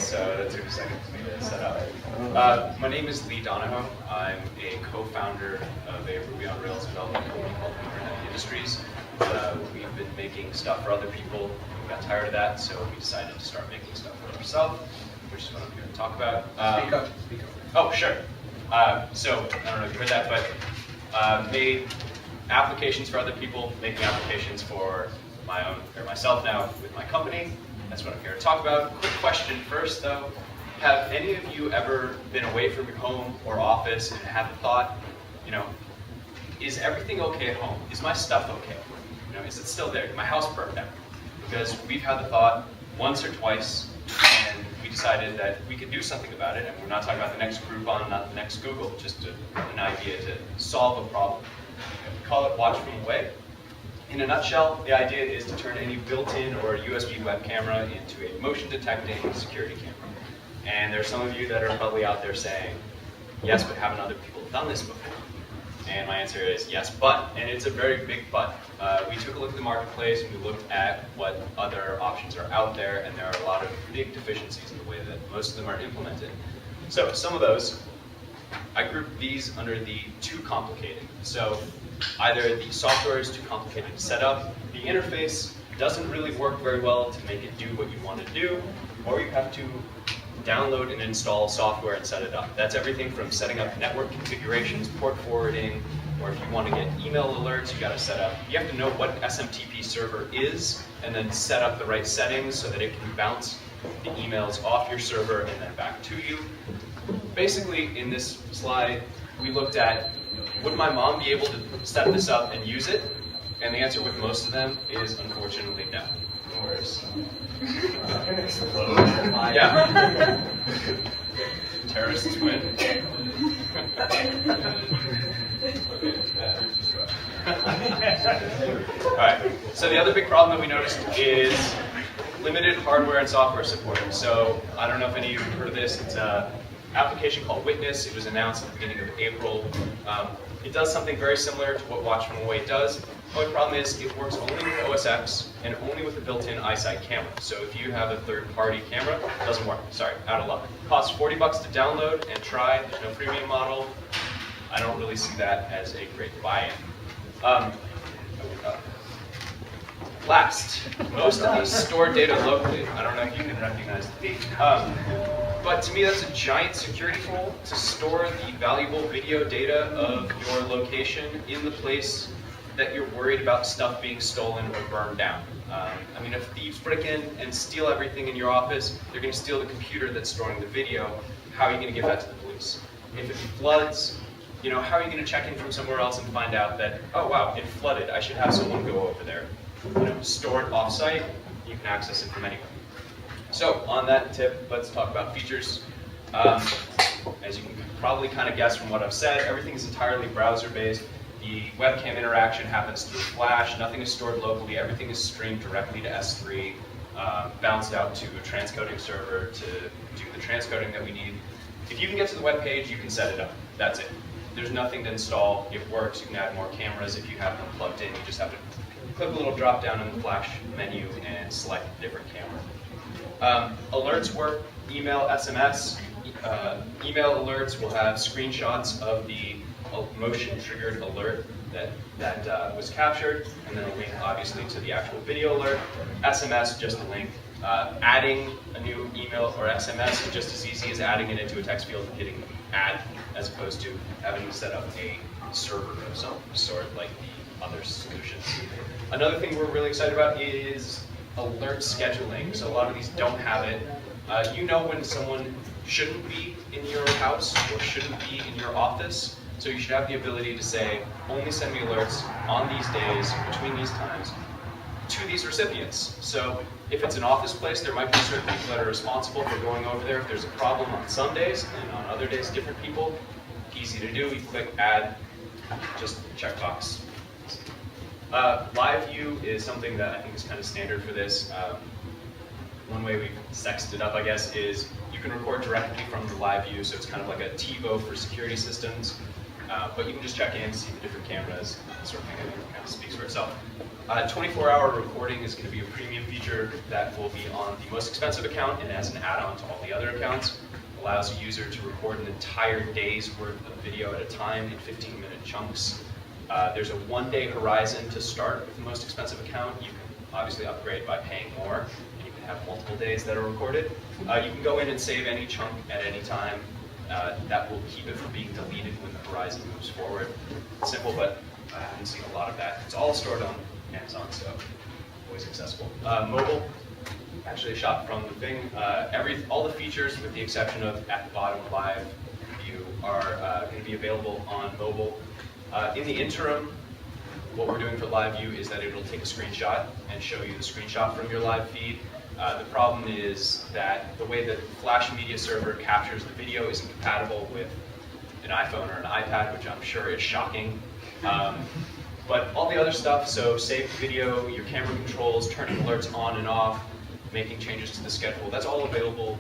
so that took a second for me to set up. My name is Donahoe. I'm a co-founder of a Ruby on Rails development company called Internet Industries. We've been making stuff for other people. We got tired of that, so we decided to start making stuff for ourselves, which is what I'm here to talk about. Speak up. Oh, sure. So, I don't know if you heard that, but made applications for other people, making applications for my own, or myself now with my company. That's what I'm here to talk about. Quick question first, though. Have any of you ever been away from your home or office and had the thought, is everything okay at home? Is my stuff okay? Is it still there? Is my house burned down? Because we've had the thought once or twice, and we decided that we could do something about it. And we're not talking about the next Groupon, not the next Google, just an idea to solve a problem. We call it Watch From Away. In a nutshell, the idea is to turn any built-in or USB web camera into a motion-detecting security camera. And there are some of you that are probably out there saying, yes, but haven't other people done this before? And my answer is yes, but, and it's a very big but. We took a look at the marketplace and we looked at what other options are out there, and there are a lot of big deficiencies in the way that most of them are implemented. So some of those, I grouped these under the too complicated. So either the software is too complicated to set up, the interface doesn't really work very well to make it do what you want to do, or you have to download and install software and set it up. That's everything from setting up network configurations, port forwarding, or if you want to get email alerts, you got to set up. You have to know what SMTP server is, and then set up the right settings so that it can bounce the emails off your server and then back to you. Basically, in this slide, we looked at, would my mom be able to set this up and use it? And the answer with most of them is, unfortunately, no. No worries. Yeah. Terrorists win. Alright, so the other big problem that we noticed is limited hardware and software support. So I don't know if any of you have heard of this. It's an application called Witness. It was announced at the beginning of April. It does something very similar to what Watch From Away does. The only problem is it works only with OS X and only with a built-in eyesight camera. So if you have a third-party camera, it doesn't work. Sorry, out of luck. It costs $40 to download and try. There's no freemium model. I don't really see that as a great buy-in. Last, most of these store data locally. I don't know if you can recognize the beat. But to me, that's a giant security hole to store the valuable video data of your location in the place that you're worried about stuff being stolen or burned down. I mean, if thieves break in and steal everything in your office, they're going to steal the computer that's storing the video. How are you going to give that to the police? If it floods, how are you going to check in from somewhere else and find out that, oh wow, it flooded, I should have someone go over there. Store it off-site, you can access it from anywhere. So on that tip, let's talk about features. As you can probably kind of guess from what I've said, everything is entirely browser-based. The webcam interaction happens through Flash. Nothing is stored locally. Everything is streamed directly to S3, bounced out to a transcoding server to do the transcoding that we need. If you can get to the web page, you can set it up. That's it. There's nothing to install. It works. You can add more cameras if you have them plugged in. You just have to click a little drop down in the Flash menu and select a different camera. Alerts work. Email, SMS. Email alerts will have screenshots of the motion-triggered alert that was captured, and then a link, obviously, to the actual video alert. SMS, just a link. Adding a new email or SMS is just as easy as adding it into a text field and hitting add, as opposed to having to set up a server of some sort like the other solutions. Another thing we're really excited about is alert scheduling. So a lot of these don't have it. You know when someone shouldn't be in your house or shouldn't be in your office. So you should have the ability to say, only send me alerts on these days, between these times, to these recipients. So if it's an office place, there might be certain people that are responsible for going over there. If there's a problem on some days, and on other days, different people, easy to do. You click add, just checkbox. Live view is something that I think is kind of standard for this. One way we've sexed it up, I guess, is you can record directly from the live view, so it's kind of like a TiVo for security systems. but you can just check in, see the different cameras, sort of thing, and it kind of speaks for itself. 24-hour recording is going to be a premium feature that will be on the most expensive account and as an add-on to all the other accounts. Allows a user to record an entire day's worth of video at a time in 15-minute chunks. There's a 1-day horizon to start with the most expensive account. You can obviously upgrade by paying more, and you can have multiple days that are recorded. You can go in and save any chunk at any time. That will keep it from being deleted when the horizon moves forward. It's simple, but I haven't seen a lot of that. It's all stored on Amazon, so always accessible. Mobile, actually a shot from the thing. All the features, with the exception of at the bottom live view, are going to be available on mobile. In the interim, what we're doing for live view is that it'll take a screenshot and show you the screenshot from your live feed. The problem is that the way that Flash Media Server captures the video isn't compatible with an iPhone or an iPad, which I'm sure is shocking. But all the other stuff, so saved video, your camera controls, turning alerts on and off, making changes to the schedule, that's all available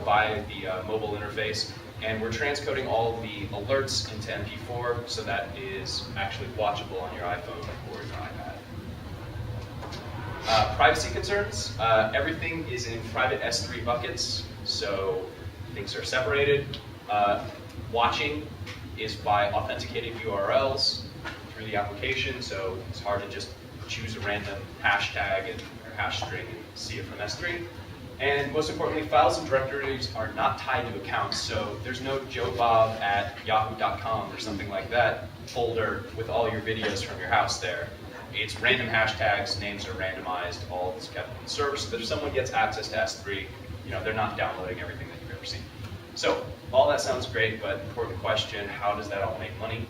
via the mobile interface. And we're transcoding all of the alerts into MP4, so that is actually watchable on your iPhone or your iPad. Privacy concerns, everything is in private S3 buckets, so things are separated. Watching is by authenticated URLs through the application, so it's hard to just choose a random hashtag or hash string and see it from S3. And most importantly, files and directories are not tied to accounts, so there's no joebob@yahoo.com or something like that folder with all your videos from your house there. It's random hashtags, names are randomized, all is kept on the server, so that if someone gets access to S3, they're not downloading everything that you've ever seen. So all that sounds great, but important question, how does that all make money?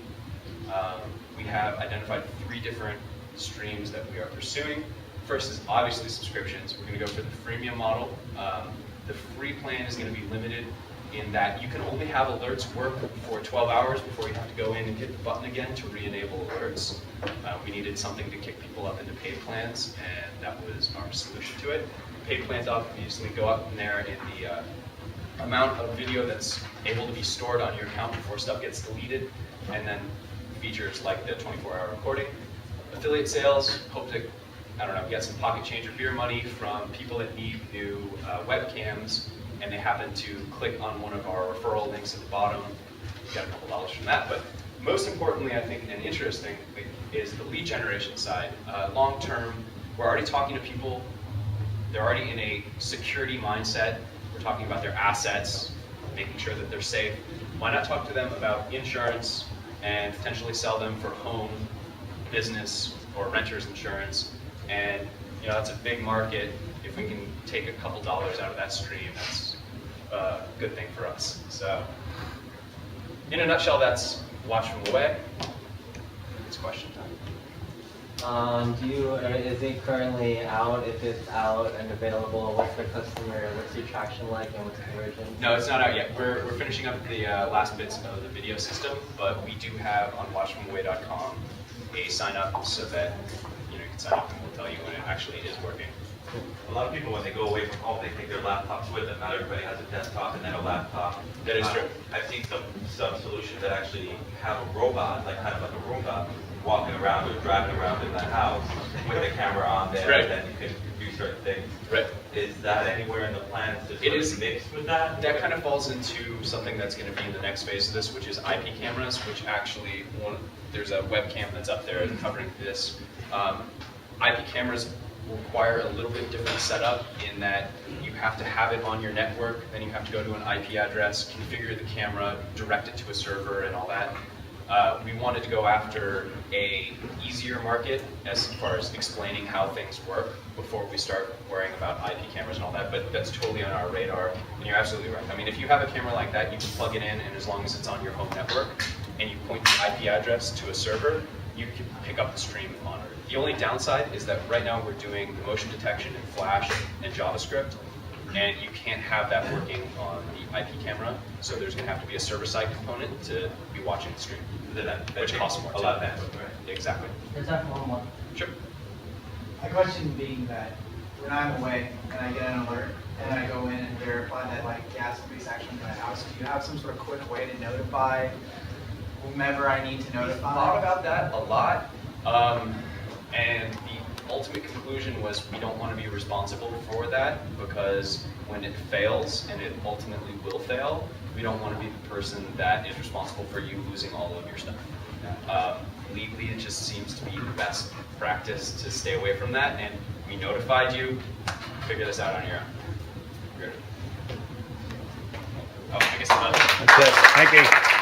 We have identified 3 different streams that we are pursuing. First is obviously subscriptions. We're going to go for the freemium model. The free plan is going to be limited in that you can only have alerts work for 12 hours before you have to go in and hit the button again to re-enable alerts. We needed something to kick people up into paid plans, and that was our solution to it. Paid plans obviously go up in there in the amount of video that's able to be stored on your account before stuff gets deleted, and then features like the 24-hour recording. Affiliate sales, hope to, get some pocket change or beer money from people that need new webcams, and they happen to click on one of our referral links at the bottom. You get a couple dollars from that, but most importantly, I think, and interesting, is the lead generation side. Long term, we're already talking to people. They're already in a security mindset. We're talking about their assets, making sure that they're safe. Why not talk to them about insurance and potentially sell them for home, business, or renter's insurance? And that's a big market. If we can take a couple dollars out of that stream, that's a good thing for us. So, in a nutshell, that's Watch From Away. It's question time. Is it currently out? If it's out and available, what's the traction like, and what's the conversion? No, it's not out yet. We're finishing up the last bits of the video system, but we do have on watchfromaway.com a sign up so that you can sign up and we'll tell you when it actually is working. A lot of people, when they go away from home, they take their laptops with them. Not everybody has a desktop and then a laptop. That is true. I've seen some solutions that actually have a robot, like kind of like a Roomba, walking around or driving around in the house with the camera on there, right. And then you can do certain things. Right. Is that anywhere in the plans to sort of mix with that? That kind of falls into something that's going to be in the next phase of this, which is IP cameras, which actually, there's a webcam that's up there covering this. IP cameras require a little bit different setup in that you have to have it on your network, then you have to go to an IP address, configure the camera, direct it to a server, and all that. We wanted to go after a easier market as far as explaining how things work before we start worrying about IP cameras and all that, but that's totally on our radar, and you're absolutely right. I mean, if you have a camera like that, you can plug it in, and as long as it's on your home network, and you point the IP address to a server, you can pick up the stream and monitor it. The only downside is that right now we're doing the motion detection in Flash and JavaScript, and you can't have that working on the IP camera, so there's going to have to be a server-side component to be watching the stream, which costs more. A lot of bandwidth, right? Exactly. There's that one more. Sure. My question being that when I'm away and I get an alert and I go in and verify that gas leaks actually in my house, do you have some sort of quick way to notify whomever I need to We thought notify? about that a lot, and the ultimate conclusion was we don't want to be responsible for that because when it fails, and it ultimately will fail, we don't want to be the person that is responsible for you losing all of your stuff. Legally, it just seems to be the best practice to stay away from that, and we notified you. Figure this out on your own. Good. Oh, I guess I'm done. That's it. Thank you.